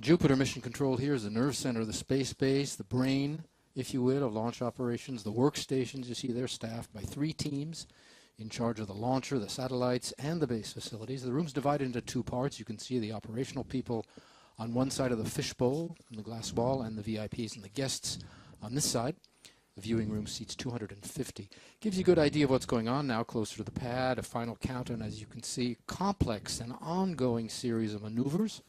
Jupiter Mission Control here is the nerve center of the space base, the brain, if you will, of launch operations. The workstations, you see, they're staffed by 3 teams in charge of the launcher, the satellites, and the base facilities. The room's divided into 2 parts. You can see the operational people on one side of the fishbowl in the glass wall, and the VIPs and the guests on this side. The viewing room seats 250. Gives you a good idea of what's going on now, closer to the pad, a final countdown, as you can see, complex and ongoing series of maneuvers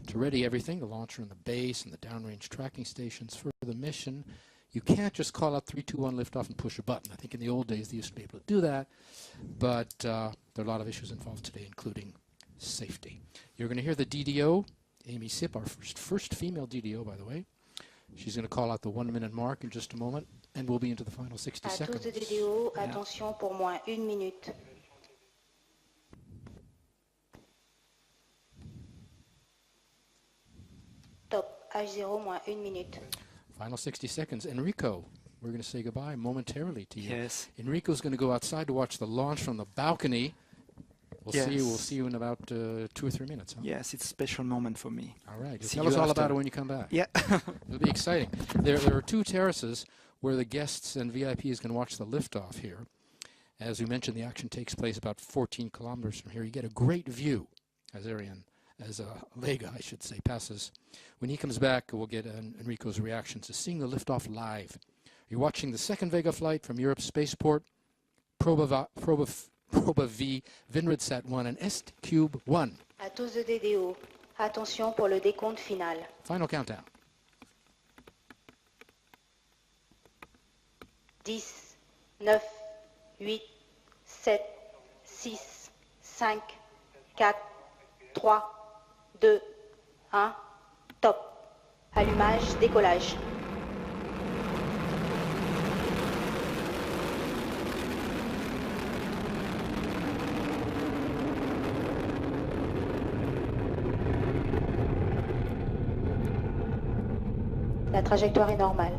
to ready everything, the launcher and the base and the downrange tracking stations for the mission. You can't just call out 3, 2, 1 liftoff and push a button. I think in the old days they used to be able to do that, but there are a lot of issues involved today, including safety. You're going to hear the DDO, Amy Sipp, our first female DDO, by the way. She's going to call out the 1-minute mark in just a moment, and we'll be into the final 60 seconds. À tous de DDO, attention pour moins 1 minute. Top, H0 moins 1 minute. Final 60 seconds. Enrico, we're going to say goodbye momentarily to you. Yes. Enrico's going to go outside to watch the launch from the balcony. We'll see you in about 2 or 3 minutes. Huh? Yes, it's a special moment for me. All right. Tell us all about it when you come back. Yeah. It'll be exciting. There are 2 terraces where the guests and VIPs can watch the liftoff here. As we mentioned, the action takes place about 14 kilometers from here. You get a great view as Vega, I should say, passes. When he comes back, we'll get Enrico's reactions to seeing the liftoff live. You're watching the 2nd Vega flight from Europe's spaceport, Proba V, Vinradsat 1, and S-Cube 1. À tous de DDO, attention pour le décompte final. Final countdown. 10, 9, 8, 7, 6, 5, 4, 3, 2, 1, top. Allumage, décollage. La trajectoire est normale.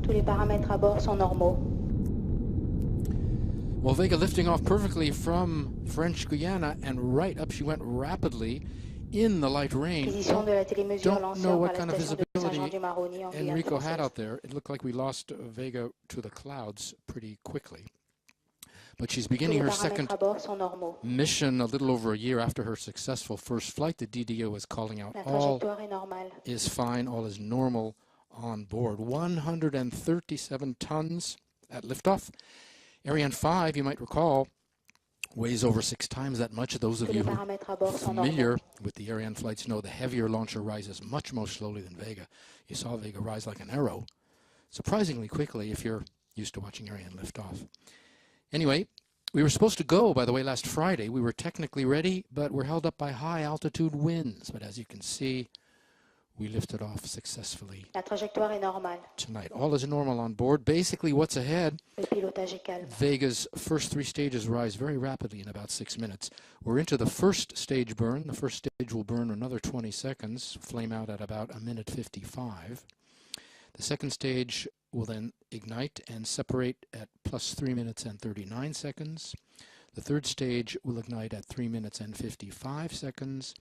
Tous les paramètres à bord sont normaux. Well, Vega lifting off perfectly from French Guiana, and right up she went rapidly in the light rain. Don't know what kind of visibility Enrico had out there. It looked like we lost Vega to the clouds pretty quickly. But she's beginning her 2nd mission a little over a year after her successful first flight. The DDO is calling out all is fine, all is normal on board. 137 tons at liftoff. Ariane 5, you might recall, weighs over 6 times that much. Those of you who are familiar with the Ariane flights know the heavier launcher rises much more slowly than Vega. You saw Vega rise like an arrow, surprisingly quickly if you're used to watching Ariane lift off. Anyway, we were supposed to go, by the way, last Friday. We were technically ready, but we're held up by high altitude winds. But as you can see, we lifted off successfully La trajectoire est normale. tonight. All is normal on board. Basically, what's ahead, Le pilotage est calme. Vega's first 3 stages rise very rapidly in about 6 minutes. We're into the first stage burn. The first stage will burn another 20 seconds, flame out at about 1:55. The 2nd stage will then ignite and separate at plus 3 minutes and 39 seconds. The 3rd stage will ignite at 3 minutes and 55 seconds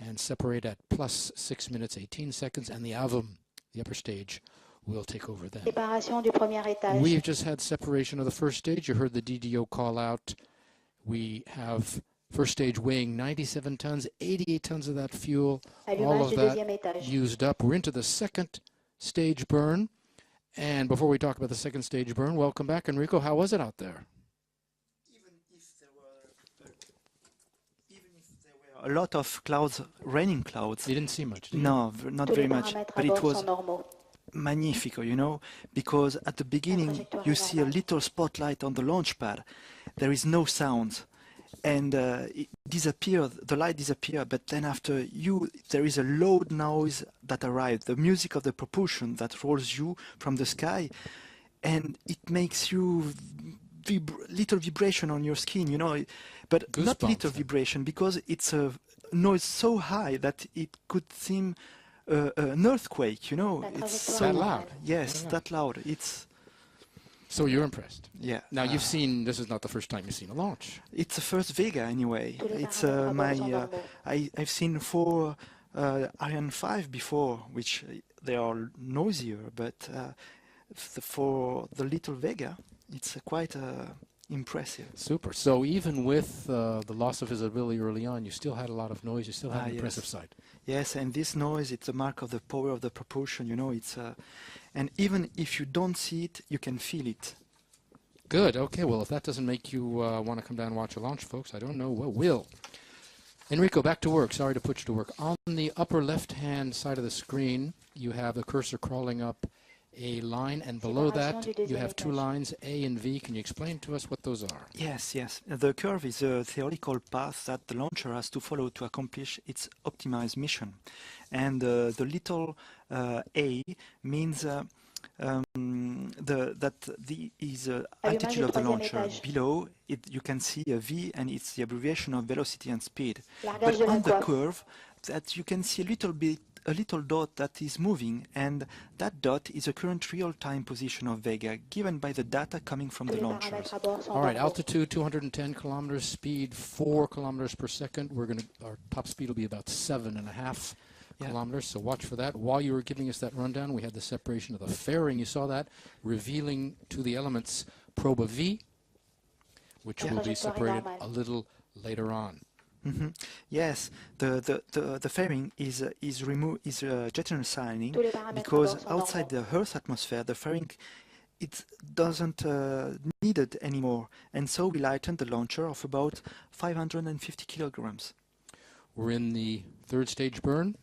and separate at plus 6 minutes 18 seconds, and the AVM, the upper stage, will take over then. Séparation du premier étage. We've just had separation of the first stage. You heard the DDO call out. We have first stage weighing 97 tons, 88 tons of that fuel, all of that used up. We're into the 2nd stage burn. And before we talk about the 2nd stage burn, welcome back, Enrico. How was it out there? Even if there were a lot of clouds, raining clouds. You didn't see much, did you? No, not very much. But it was magnifique, you know, because at the beginning you see a little spotlight on the launch pad. There is no sound. And it disappeared, the light disappeared, but then after there is a loud noise that arrives, the music of the propulsion that rolls you from the sky, and it makes you little vibration on your skin, you know, but not little vibration, because it's a noise so high that it could seem an earthquake, you know. It's so that loud. Yes, that loud. It's. So you're impressed. Yeah. Now you've seen. This is not the first time you've seen a launch. It's the first Vega anyway. It's I've seen 4 Ariane 5 before, which they are noisier, but for the little Vega, it's quite impressive. Super. So even with the loss of visibility early on, you still had a lot of noise. You still had an impressive sight. Yes, and this noise, it's a mark of the power of the propulsion. You know, it's and even if you don't see it, you can feel it. Good. Okay. Well, if that doesn't make you want to come down and watch a launch, folks, I don't know what will. Enrico, back to work. Sorry to put you to work. On the upper left-hand side of the screen, you have the cursor crawling up a line, and below that you have 2 lines, A and V. Can you explain to us what those are? Yes. The curve is a theoretical path that the launcher has to follow to accomplish its optimized mission. And the little A means altitude of the launcher. Below it, you can see a V, and it's the abbreviation of velocity and speed. But on the curve, that you can see a little dot that is moving, and that dot is the current real-time position of Vega, given by the data coming from the launchers. All right, altitude 210 kilometers, speed 4 kilometers per second. Our top speed will be about 7.5 kilometers, so watch for that. While you were giving us that rundown, we had the separation of the fairing. You saw that, revealing to the elements proba V, which will be separated a little later on. Mm-hmm. Yes, the fairing is jettisoning because outside the Earth's atmosphere, the fairing it doesn't need it anymore, and so we lighten the launcher of about 550 kilograms. We're in the 3rd stage burn.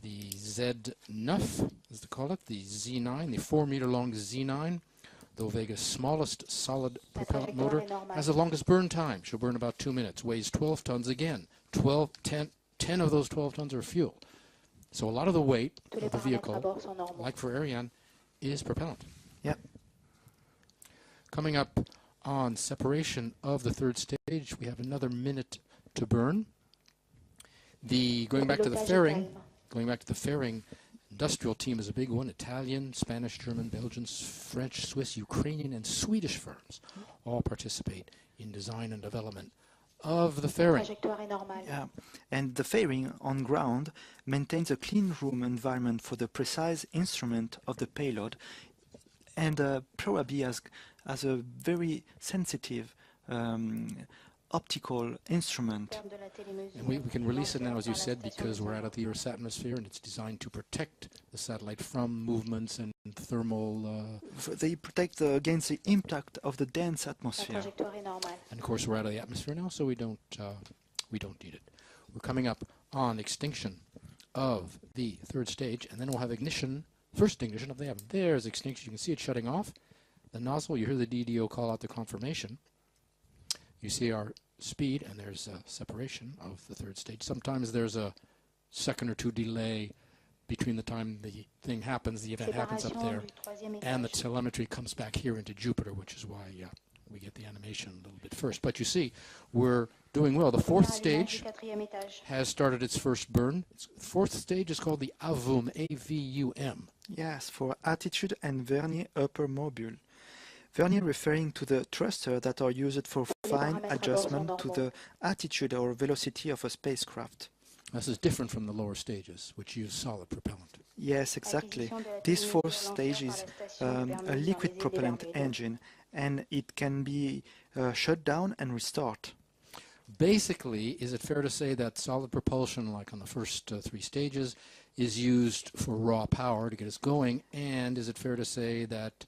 The Z9, as they call it, the Z9, the 4-meter-long Z9. Though Vega's smallest solid propellant motor has the longest burn time. She'll burn about 2 minutes. Weighs 12 tons again. 10 of those 12 tons are fuel. So a lot of the weight of the vehicle, like for Ariane, is propellant. Yep. Coming up on separation of the 3rd stage, we have another minute to burn. Going back to the fairing, industrial team is a big one. Italian, Spanish, German, Belgian, French, Swiss, Ukrainian, and Swedish firms all participate in design and development of the fairing. Yeah, and the fairing on ground maintains a clean room environment for the precise instrument of the payload, and probably has a very sensitive optical instrument. And we can release it now, as you said, because we're out of the Earth's atmosphere, and it's designed to protect the satellite from movements and thermal... They protect against the impact of the dense atmosphere. And of course we're out of the atmosphere now, so we don't need it. We're coming up on extinction of the 3rd stage, and then we'll have first ignition of the Atom. There's extinction. You can see it shutting off. The nozzle, you hear the DDO call out the confirmation. You see our speed, and there's a separation of the 3rd stage. Sometimes there's a second or 2 delay between the time the thing happens, the event happens up there, and the telemetry comes back here into Jupiter, which is why we get the animation a little bit first. But you see, we're doing well. The 4th stage has started its first burn. The 4th stage is called the AVUM, A-V-U-M. Yes, for Attitude and Vernier Upper Mobile. Vernier referring to the thruster that are used for fine adjustment to the attitude or velocity of a spacecraft. This is different from the lower stages, which use solid propellant. Yes, exactly. This 4th stage is a liquid propellant engine, and it can be shut down and restart. Basically, is it fair to say that solid propulsion, like on the first 3 stages, is used for raw power to get us going? And is it fair to say that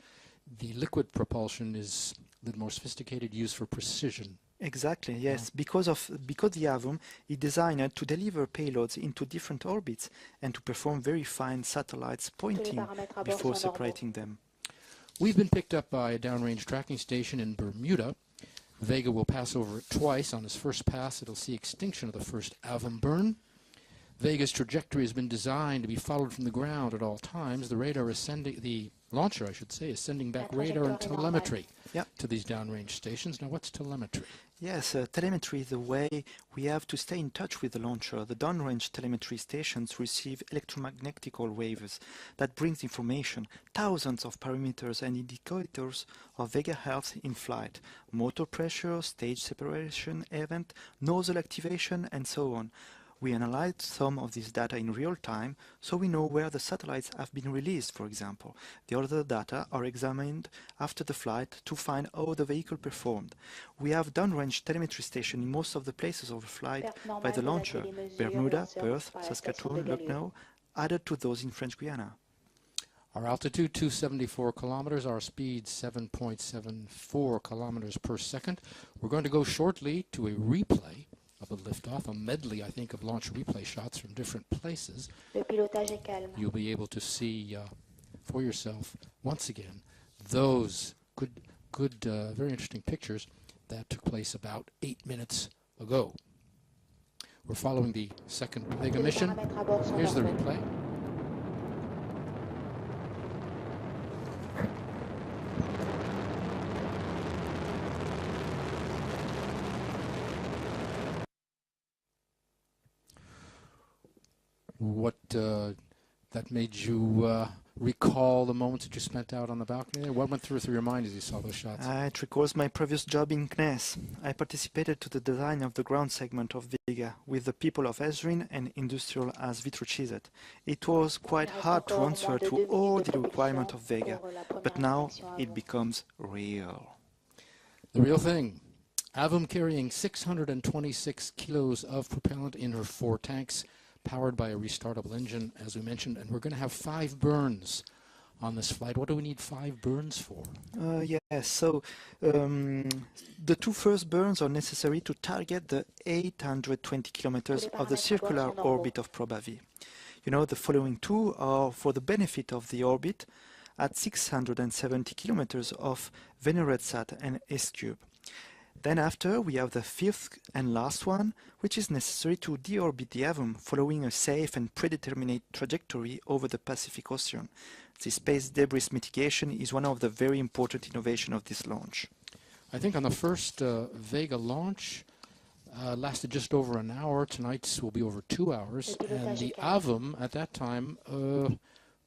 the liquid propulsion is a little more sophisticated, used for precision? Exactly, yes. Because the AVUM is designed to deliver payloads into different orbits and to perform very fine satellites pointing before separating them. We've been picked up by a downrange tracking station in Bermuda. Vega will pass over it twice. On its first pass, it'll see extinction of the first AVUM burn. Vega's trajectory has been designed to be followed from the ground at all times. The radar is sending the launcher, I should say, is sending back radar and telemetry to these downrange stations. Now, what's telemetry? Yes, telemetry is the way we have to stay in touch with the launcher. The downrange telemetry stations receive electromagnetic waves that brings information, thousands of parameters and indicators of Vega health in flight, motor pressure, stage separation event, nozzle activation, and so on. We analyze some of this data in real time, so we know where the satellites have been released, for example. The other data are examined after the flight to find how the vehicle performed. We have downrange telemetry stations in most of the places of the flight by the launcher, Bermuda, Perth, Saskatoon, Lucknow, added to those in French Guiana. Our altitude, 274 kilometers, our speed, 7.74 kilometers per second. We're going to go shortly to a replay of a liftoff, a medley, I think, of launch replay shots from different places. You'll be able to see for yourself, once again, those good, very interesting pictures that took place about 8 minutes ago. We're following the second Vega mission. Here's the replay. What that made you recall the moments that you spent out on the balcony there? What went through your mind as you saw those shots? It recalls my previous job in CNES. I participated to the design of the ground segment of Vega with the people of Esrin and Industrial as Vitrocizet. It was quite hard to answer to all the requirements of Vega, but now it becomes real. The real thing. Avum carrying 626 kilos of propellant in her 4 tanks, powered by a restartable engine, as we mentioned, and we're going to have 5 burns on this flight. What do we need 5 burns for? Yes, so the 2 first burns are necessary to target the 820 kilometers of the circular orbit of Proba-V. You know, the following 2 are for the benefit of the orbit at 670 kilometers of Veneretsat and S-Cube. Then after, we have the 5th and last one, which is necessary to deorbit the Avum following a safe and predetermined trajectory over the Pacific Ocean. The space debris mitigation is one of the very important innovations of this launch. I think on the first Vega launch, lasted just over an hour. Tonight's will be over 2 hours. And the Avum, at that time,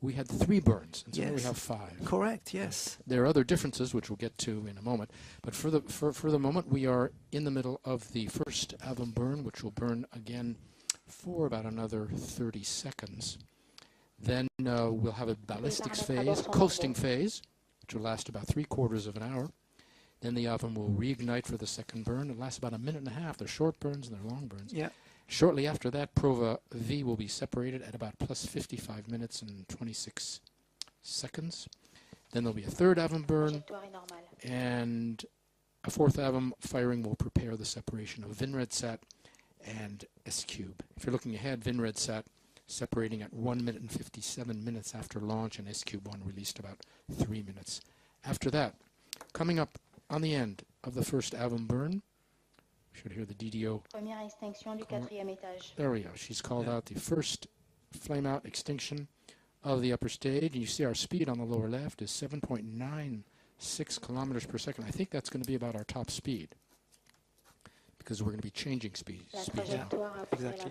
we had 3 burns, and so now we have 5. Correct, yes. There are other differences, which we'll get to in a moment. But for the moment, we are in the middle of the first Avum burn, which will burn again for about another 30 seconds. Then we'll have a ballistics phase, coasting phase, which will last about 3/4 of an hour. Then the Avum will reignite for the second burn. It lasts about a minute and a half. They're short burns and they're long burns. Yeah. Shortly after that, Prova-V will be separated at about plus 55 minutes and 26 seconds. Then there'll be a third Avum burn, and a 4th Avum firing will prepare the separation of Vinredsat and S-Cube. If you're looking ahead, Vinredsat separating at 1 minute and 57 minutes after launch, and S-Cube 1 released about 3 minutes after that. Coming up on the end of the first Avum burn, should hear the DDO. There we go. She's called out the first flame out extinction of the upper stage. And you see our speed on the lower left is 7.96 kilometers per second. I think that's going to be about our top speed, because we're going to be changing speeds now. Exactly.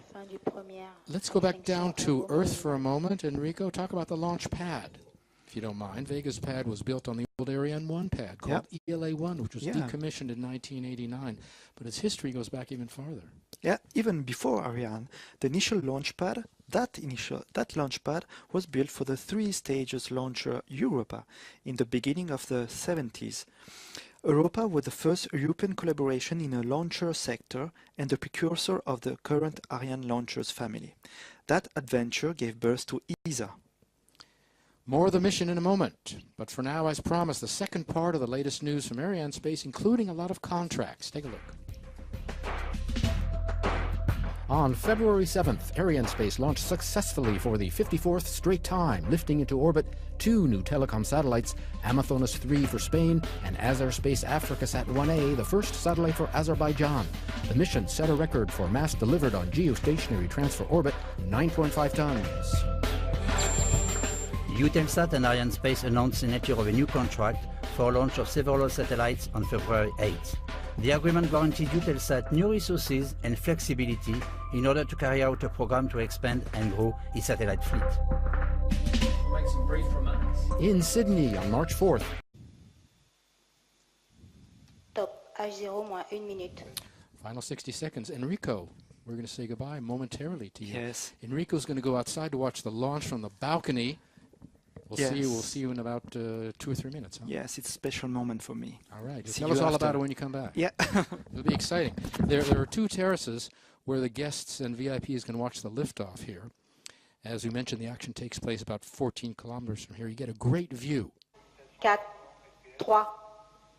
Let's go back down to Earth for a moment. Enrico, talk about the launch pad, if you don't mind. Vega's pad was built on the old Ariane 1 pad called ELA-1, which was decommissioned in 1989, but its history goes back even farther. Yeah, even before Ariane, the initial launch pad, that launch pad was built for the 3 stages launcher Europa in the beginning of the 70s. Europa was the first European collaboration in a launcher sector and the precursor of the current Ariane launchers family. That adventure gave birth to ESA. More of the mission in a moment, but for now, as promised, the second part of the latest news from Arianespace, including a lot of contracts. Take a look. On February 7th, Arianespace launched successfully for the 54th straight time, lifting into orbit 2 new telecom satellites, Amazonas 3 for Spain and Azerspace Africasat 1A, the first satellite for Azerbaijan. The mission set a record for mass delivered on geostationary transfer orbit, 9.5 tons. Eutelsat and Arianespace announced the signature of a new contract for launch of several satellites on February 8th. The agreement guarantees Eutelsat new resources and flexibility in order to carry out a program to expand and grow its satellite fleet. We'll make some brief remarks. In Sydney on March 4th. Top, H0 moins 1 minute. Final 60 seconds. Enrico, we're going to say goodbye momentarily to you. Yes. Enrico's going to go outside to watch the launch from the balcony. We'll see you in about 2 or 3 minutes. Huh? Yes, it's a special moment for me. All right. See Tell you us all after. about it when you come back. Yeah. It'll be exciting. There are 2 terraces where the guests and VIPs can watch the liftoff here. As we mentioned, the action takes place about 14 kilometers from here. You get a great view. 4, 3,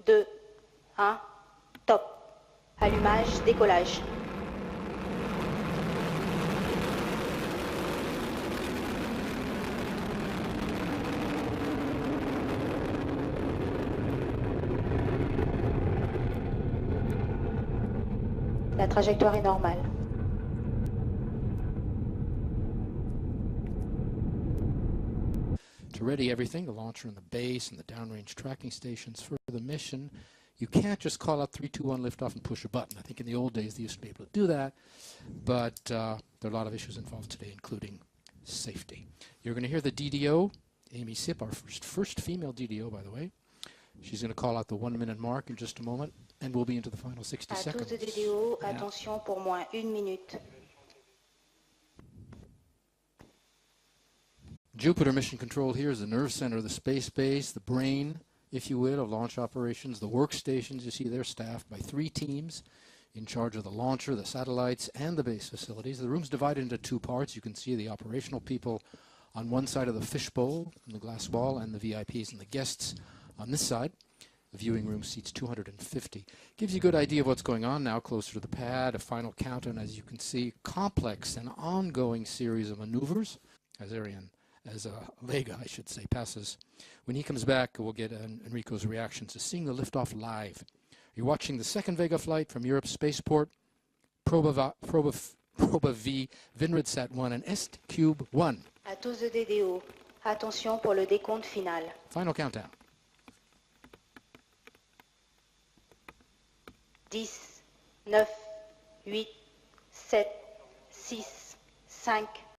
2, 1, top. Allumage, décollage. La trajectoire est normale. To ready everything, the launcher and the base and the downrange tracking stations for the mission, you can't just call out 3, 2, 1 liftoff and push a button. I think in the old days they used to be able to do that, but there are a lot of issues involved today, including safety. You're going to hear the DDO, Amy Sipp, our first female DDO, by the way. She's going to call out the 1-minute mark in just a moment, and we'll be into the final 60 À tous seconds. de DDO, attention pour moins 1 minute. Jupiter Mission Control here is the nerve center of the space base, the brain, if you will, of launch operations. The workstations, you see they're staffed by 3 teams in charge of the launcher, the satellites, and the base facilities. The room's divided into 2 parts. You can see the operational people on one side of the fishbowl, in the glass wall, and the VIPs and the guests on this side. The viewing room seats 250. Gives you a good idea of what's going on now, closer to the pad, a final countdown, as you can see, complex and ongoing series of maneuvers, as Vega, I should say, passes. When he comes back, we'll get Enrico's reactions to seeing the liftoff live. You're watching the second Vega flight from Europe's spaceport, Proba V, Vinradsat 1, and S-Cube 1. À tous de DDO, attention pour le décompte final. Final countdown. 10, 9, 8, 7, 6, 5,